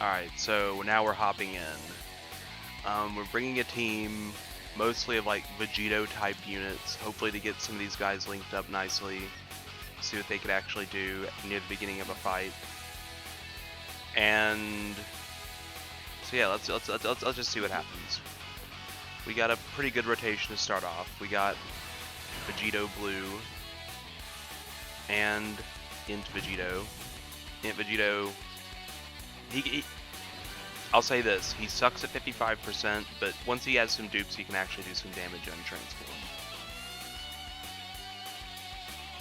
Alright, so now we're hopping in. We're bringing a team mostly of like Vegito type units, hopefully to get some of these guys linked up nicely, see what they could actually do near the beginning of a fight. And so yeah, let's just see what happens. We got a pretty good rotation to start off. We got Vegito Blue and INT Vegito. INT Vegito, I'll say this, he sucks at 55%, but once he has some dupes, he can actually do some damage on Transform.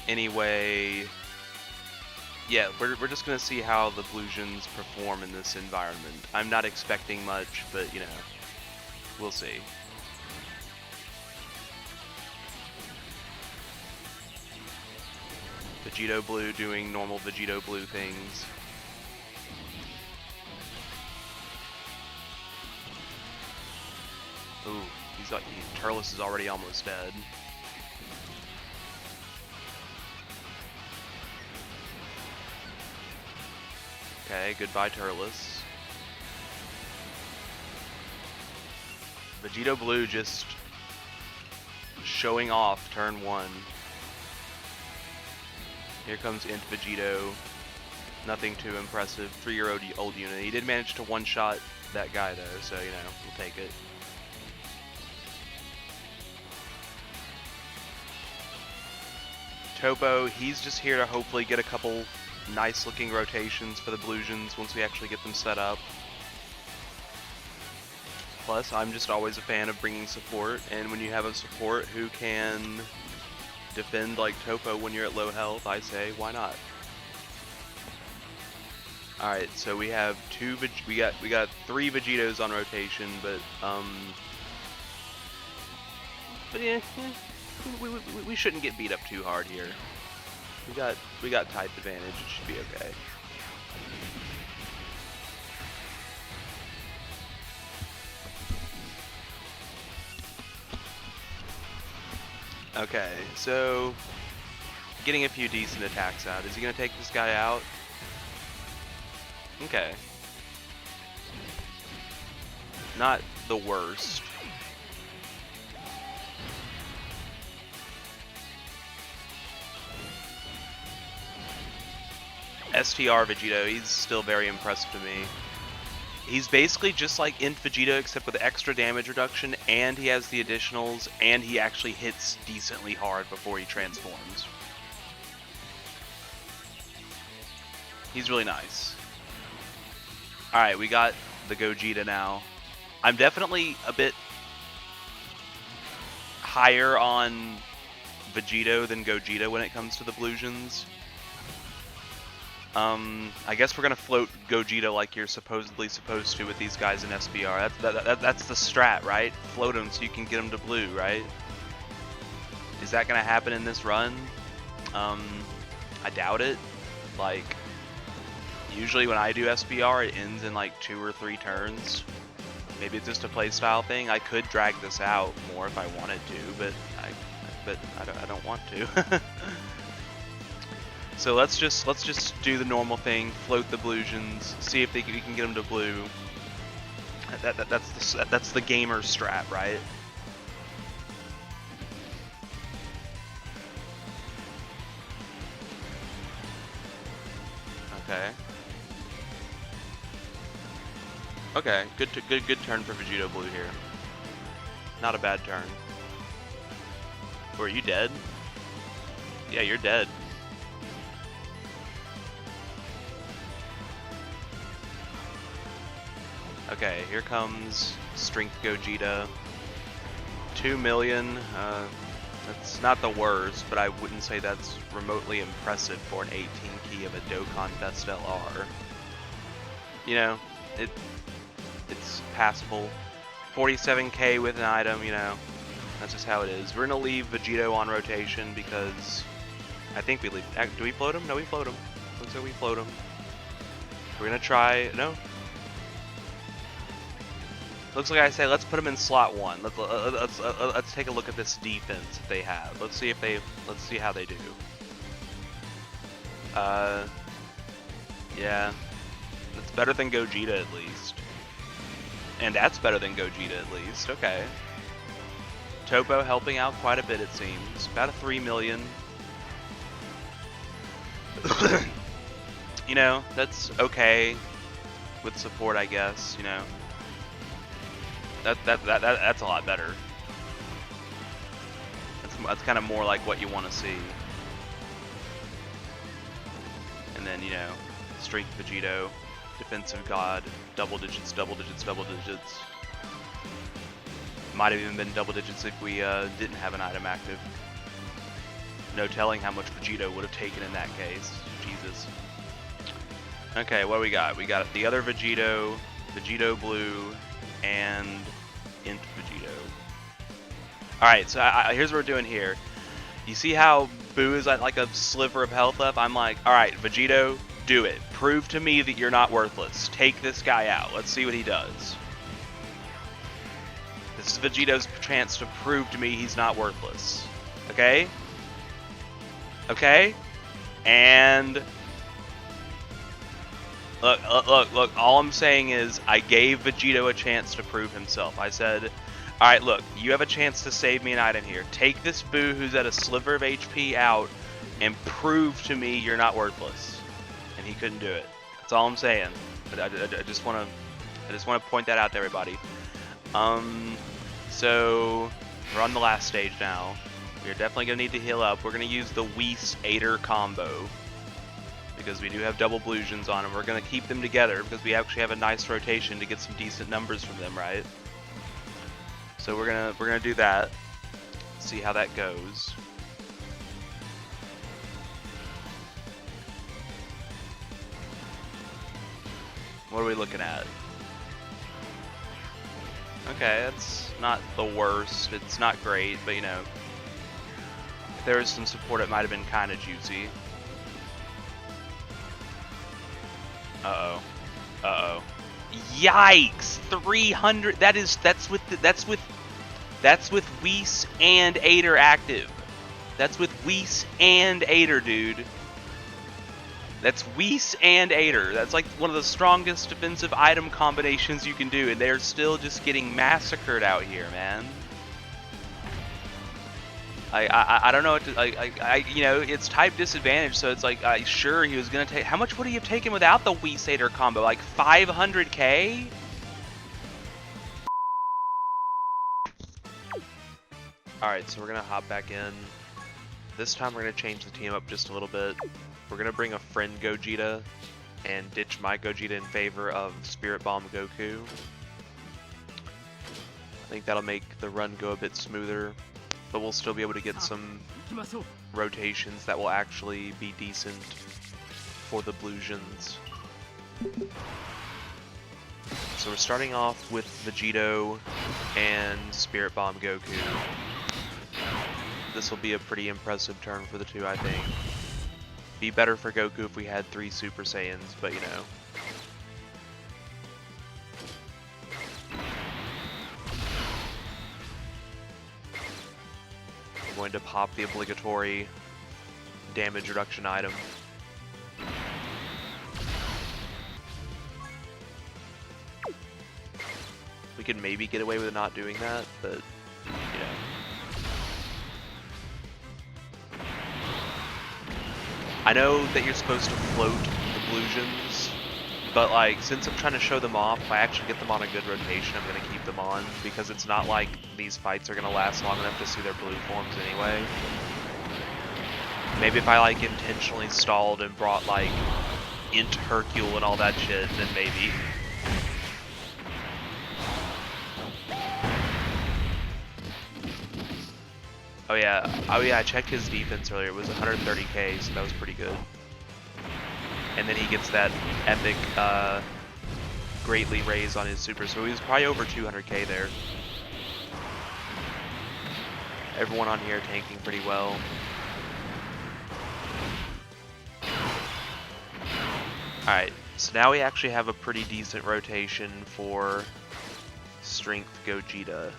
Anyway, yeah, we're just going to see how the Bluesians perform in this environment. I'm not expecting much, but, you know, we'll see. Vegito Blue doing normal Vegito Blue things. Ooh, Turles is already almost dead. Okay, goodbye Turles. Vegito Blue just showing off turn 1. Here comes INT Vegito. Nothing too impressive. 3-year-old unit. He did manage to one-shot that guy though, so you know, we'll take it. Topo, he's just here to hopefully get a couple nice looking rotations for the Bluesians once we actually get them set up. Plus, I'm just always a fan of bringing support, and when you have a support who can defend like Topo when you're at low health, I say, why not? Alright, so we have we got 3 Vegitos on rotation, but yeah, we shouldn't get beat up too hard here. We got type advantage. It should be okay. Okay, so getting a few decent attacks out. Is he gonna take this guy out? Okay. Not the worst. STR Vegito, he's still very impressive to me. He's basically just like INT Vegito except with extra damage reduction, and he has the additionals, and he actually hits decently hard before he transforms. He's really nice. Alright, we got the Gogeta now. I'm definitely a bit higher on Vegito than Gogeta when it comes to the Bluesians. I guess we're gonna float Gogeta like you're supposedly supposed to with these guys in SBR. That's the strat, right? Float them so you can get them to blue, right? Is that gonna happen in this run? I doubt it. Like, usually when I do SBR, it ends in like 2 or 3 turns. Maybe it's just a playstyle thing. I could drag this out more if I wanted to, but I don't want to. So let's just do the normal thing, float the Bluesians, see if we can get them to blue. That's the gamer strat, right? Okay. Okay, good turn for Vegito Blue here. Not a bad turn. Or are you dead? Yeah, you're dead. Okay, here comes Strength Gogeta. 2 million. That's not the worst, but I wouldn't say that's remotely impressive for an 18 key of a Dokkan Best LR. You know, it's passable. 47k with an item, you know, that's just how it is. We're gonna leave Vegito on rotation because I think we leave. Do we float him? No, we float him. Looks like we float him. We're gonna try. No. Looks like I say let's put him in slot 1. Let's take a look at this defense that they have. Let's see how they do. Yeah. It's better than Gogeta at least. And that's better than Gogeta at least. Okay. Topo helping out quite a bit, it seems. About a 3 million. You know, that's okay with support, I guess. You know, that's a lot better. That's kind of more like what you want to see. And then, you know, Strength Vegito, Defensive God, double digits, double digits, double digits. Might have even been double digits if we didn't have an item active. No telling how much Vegito would have taken in that case. Jesus. Okay, what do we got? We got the other Vegito, Vegito Blue, and INT Vegito. Alright, so here's what we're doing here. You see how Boo is at like a sliver of health left? I'm like, alright, Vegito, do it. Prove to me that you're not worthless. Take this guy out. Let's see what he does. This is Vegito's chance to prove to me he's not worthless. Okay? Okay? And look, all I'm saying is I gave Vegito a chance to prove himself. I said, alright, look, you have a chance to save me an item here. Take this Boo who's at a sliver of HP out and prove to me you're not worthless. And he couldn't do it. That's all I'm saying. But I just want to point that out to everybody. So we're on the last stage now. We're definitely going to need to heal up. We're going to use the Whis Aider combo because we do have double Blusions on them. We're going to keep them together because we actually have a nice rotation to get some decent numbers from them, right? So we're gonna do that. See how that goes. What are we looking at? Okay, that's not the worst. It's not great, but you know, if there was some support, it might have been kind of juicy. Uh-oh. Uh-oh. Yikes! 300. That's with Whis and Aider active. That's with Whis and Aider, dude. That's Whis and Aider. That's like one of the strongest defensive item combinations you can do, and they're still just getting massacred out here, man. I don't know what to, you know, it's type disadvantage, so it's like, sure, he was gonna take, how much would he have taken without the Whis Aider combo? Like 500k? Alright, so we're gonna hop back in. This time we're gonna change the team up just a little bit. We're gonna bring a friend Gogeta and ditch my Gogeta in favor of Spirit Bomb Goku. I think that'll make the run go a bit smoother, but we'll still be able to get some rotations that will actually be decent for the Blusions. So we're starting off with Vegito and Spirit Bomb Goku. This will be a pretty impressive turn for the two, I think. Be better for Goku if we had 3 Super Saiyans, but you know. I'm going to pop the obligatory damage reduction item. We could maybe get away with not doing that, but you know. I know that you're supposed to float the Blusions, but like, since I'm trying to show them off, if I actually get them on a good rotation, I'm going to keep them on, because it's not like these fights are going to last long enough to see their blue forms anyway. Maybe if I like intentionally stalled and brought like INT Hercule and all that shit, then maybe. Oh yeah, I checked his defense earlier. It was 130k, so that was pretty good. And then he gets that epic, greatly raise on his super, so he was probably over 200k there. Everyone on here tanking pretty well. Alright, so now we actually have a pretty decent rotation for Strength Gogeta.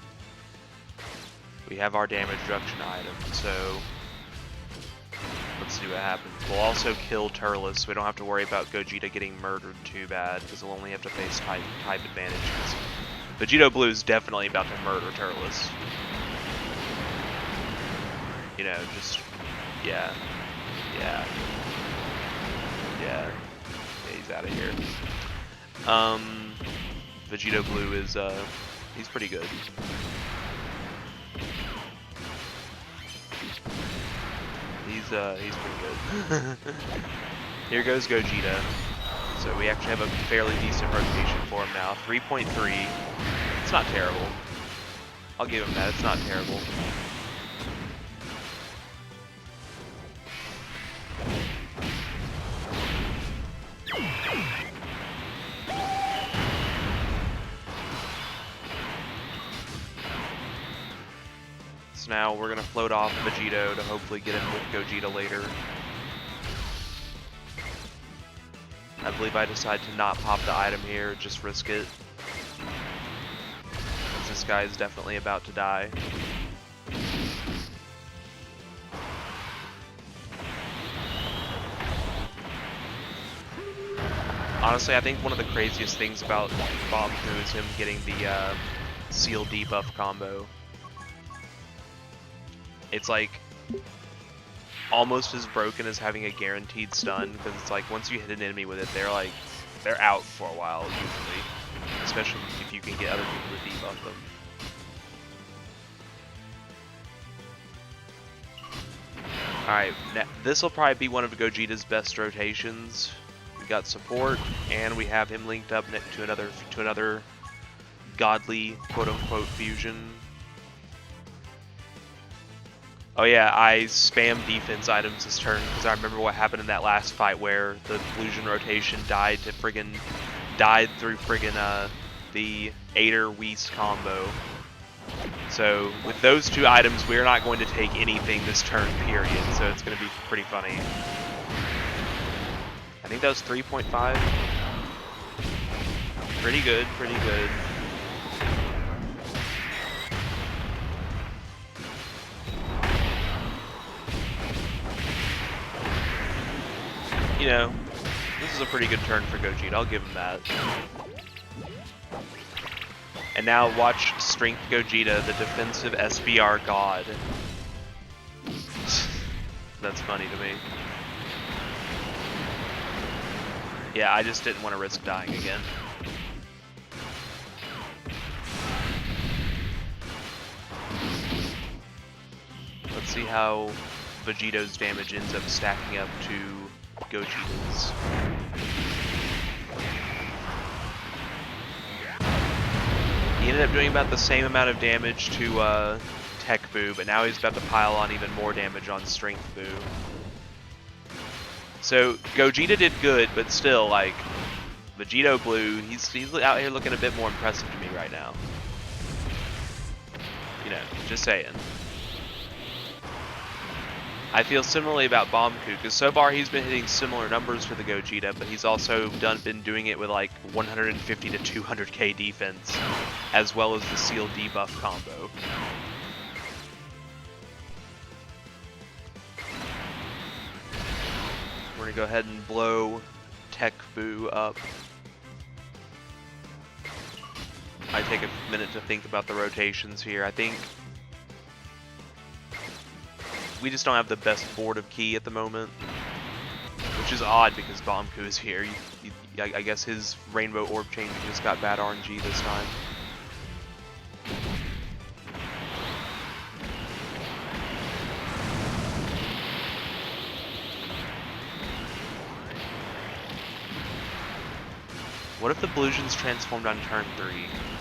We have our damage reduction item, so let's see see what happens. We'll also kill Turles, so we don't have to worry about Gogeta getting murdered too bad, because we'll only have to face type advantages. Vegito Blue is definitely about to murder Turles. You know, just, yeah, he's out of here. Vegito Blue is, he's pretty good. He's pretty good. Here goes Gogeta. So we actually have a fairly decent rotation for him now. 3.3. It's not terrible. I'll give him that. It's not terrible. So now we're going to float off Vegito to hopefully get him with Gogeta later. I believe I decide to not pop the item here, just risk it. Because this guy is definitely about to die. Honestly, I think one of the craziest things about Bombku is him getting the Seal debuff combo. It's like almost as broken as having a guaranteed stun, because it's like once you hit an enemy with it, they're out for a while usually, especially if you can get other people to debuff them. Alright, this will probably be one of Gogeta's best rotations. We got support, and we have him linked up to another godly quote-unquote fusion. Oh yeah, I spam defense items this turn because I remember what happened in that last fight where the Illusion rotation died through friggin' the Ader Whis combo. So with those two items, we're not going to take anything this turn, period. So it's going to be pretty funny. I think that was 3.5. Pretty good, pretty good. You know, this is a pretty good turn for Gogeta, I'll give him that. And now watch Strength Gogeta, the defensive SBR god. That's funny to me. Yeah, I just didn't want to risk dying again. Let's see how Vegito's damage ends up stacking up to Gogeta's. He ended up doing about the same amount of damage to TEQ Boo, but now he's about to pile on even more damage on Strength Boo. So Gogeta did good, but still, like, Vegito Blue, he's out here looking a bit more impressive to me right now. You know, just saying. I feel similarly about Bombku, because so far he's been hitting similar numbers for the Gogeta, but he's also been doing it with like 150 to 200k defense, as well as the Seal debuff combo. We're going to go ahead and blow TEQ Boo up. I take a minute to think about the rotations here. I think we just don't have the best board of key at the moment, which is odd because Bombku is here. I guess his Rainbow Orb change just got bad RNG this time. What if the Blusions transformed on turn 3?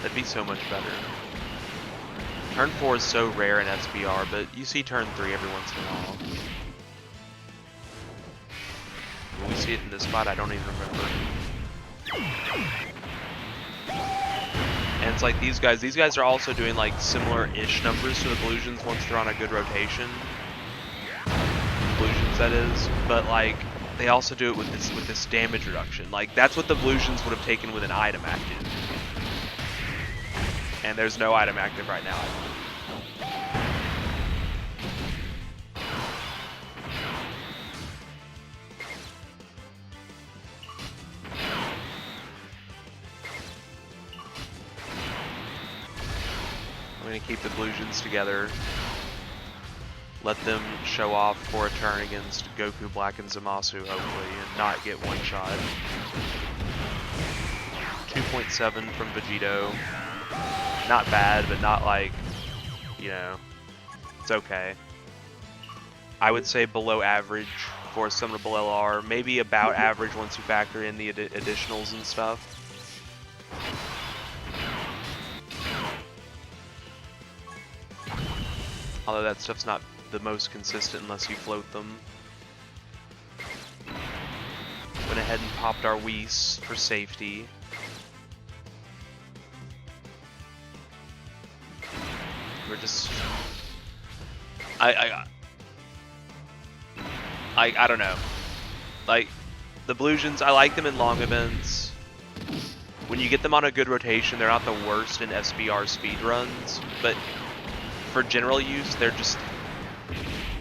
That'd be so much better. Turn 4 is so rare in SBR, but you see turn 3 every once in a while. Will we see it in this spot? I don't even remember. And it's like these guys are also doing like similar-ish numbers to the Blusions once they're on a good rotation. Blusions, that is. But like, they also do it with this damage reduction. Like, that's what the Blusions would have taken with an item active. And there's no item active right now. I'm gonna keep the Blusions together. Let them show off for a turn against Goku, Black, and Zamasu, hopefully, and not get one shot. 2.7 from Vegito. Not bad, but not like, you know, it's okay. I would say below average for a summonable LR. Maybe about average once you factor in the additionals and stuff. Although that stuff's not the most consistent unless you float them. Went ahead and popped our Whis for safety. We're just... I don't know. Like, the Blusions, I like them in long events. When you get them on a good rotation, they're not the worst in SBR speedruns, but for general use, they're just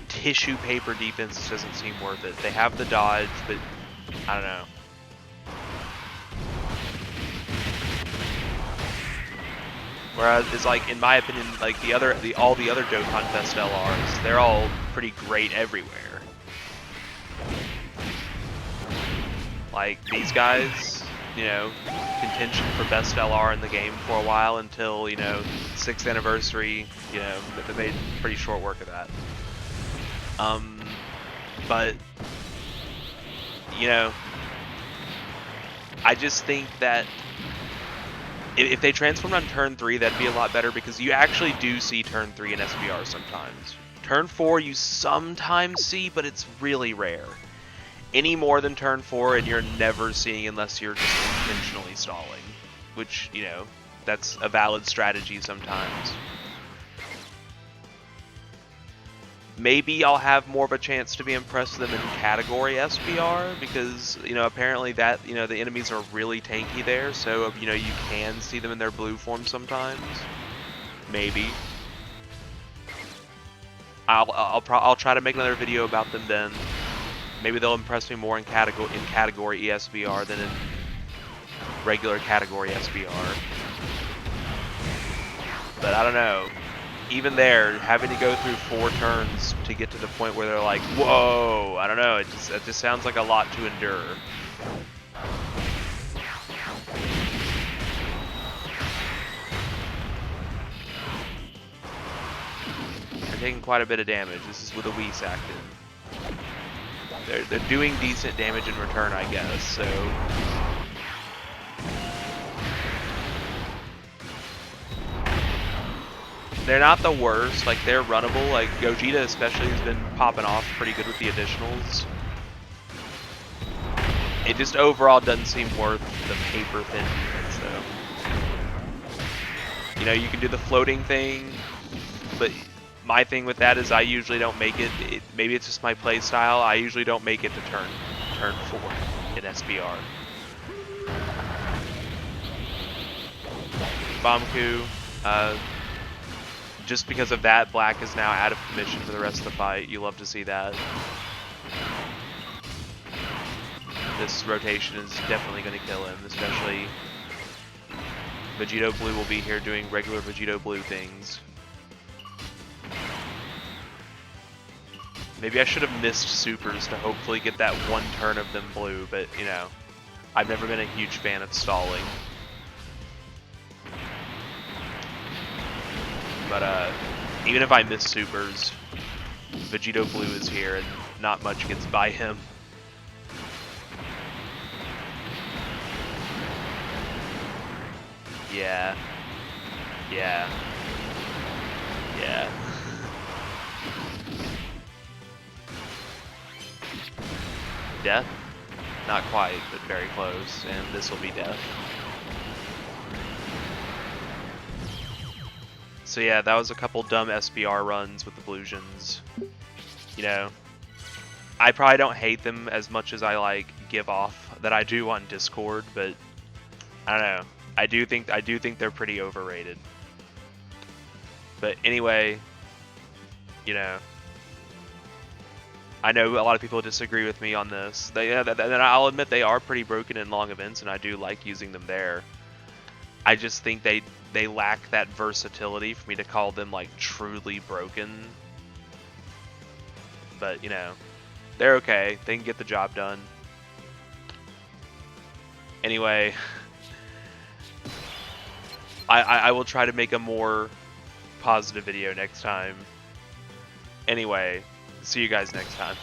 tissue paper defense doesn't seem worth it. They have the dodge, but I don't know. Whereas it's like, in my opinion, like all the other Dokkan Fest LRs, they're all pretty great everywhere. Like these guys, you know, contention for best LR in the game for a while until, you know, 6th anniversary, you know, they made pretty short work of that. But, you know, I just think that if they transformed on turn 3, that'd be a lot better because you actually do see turn 3 in SBR sometimes. Turn 4 you sometimes see, but it's really rare. Any more than turn 4 and you're never seeing unless you're just intentionally stalling. Which, you know, that's a valid strategy sometimes. Maybe I'll have more of a chance to be impressed with them in category SBR because, you know, apparently that, you know, the enemies are really tanky there, so, you know, you can see them in their blue form sometimes. Maybe. I'll try to make another video about them then. Maybe they'll impress me more in category ESBR than in regular category SBR. But I don't know. Even there, having to go through 4 turns to get to the point where they're like, whoa, I don't know, it just sounds like a lot to endure. They're taking quite a bit of damage. This is with a Whis active. They're doing decent damage in return, I guess, so... They're not the worst, like, they're runnable. Like, Gogeta especially has been popping off pretty good with the additionals. It just overall doesn't seem worth the paper thin defense, though. You know, you can do the floating thing, but my thing with that is I usually don't make it. Maybe it's just my play style. I usually don't make it to turn 4 in SBR. Bamku, just because of that, Black is now out of commission for the rest of the fight. You love to see that. This rotation is definitely going to kill him, especially Vegito Blue will be here doing regular Vegito Blue things. Maybe I should have missed supers to hopefully get that one turn of them blue, but, you know, I've never been a huge fan of stalling. But, even if I miss supers, Vegito Blue is here and not much gets by him. Yeah. Yeah. Yeah. Death? Not quite, but very close, and this will be death. So yeah, that was a couple dumb SBR runs with the Blusions. You know, I probably don't hate them as much as I like give off that I do on Discord, but I don't know. I do think they're pretty overrated. But anyway, you know, I know a lot of people disagree with me on this. And I'll admit they are pretty broken in long events, and I do like using them there. I just think they lack that versatility for me to call them like truly broken. But you know, they're okay. They can get the job done. Anyway, I will try to make a more positive video next time. Anyway, see you guys next time.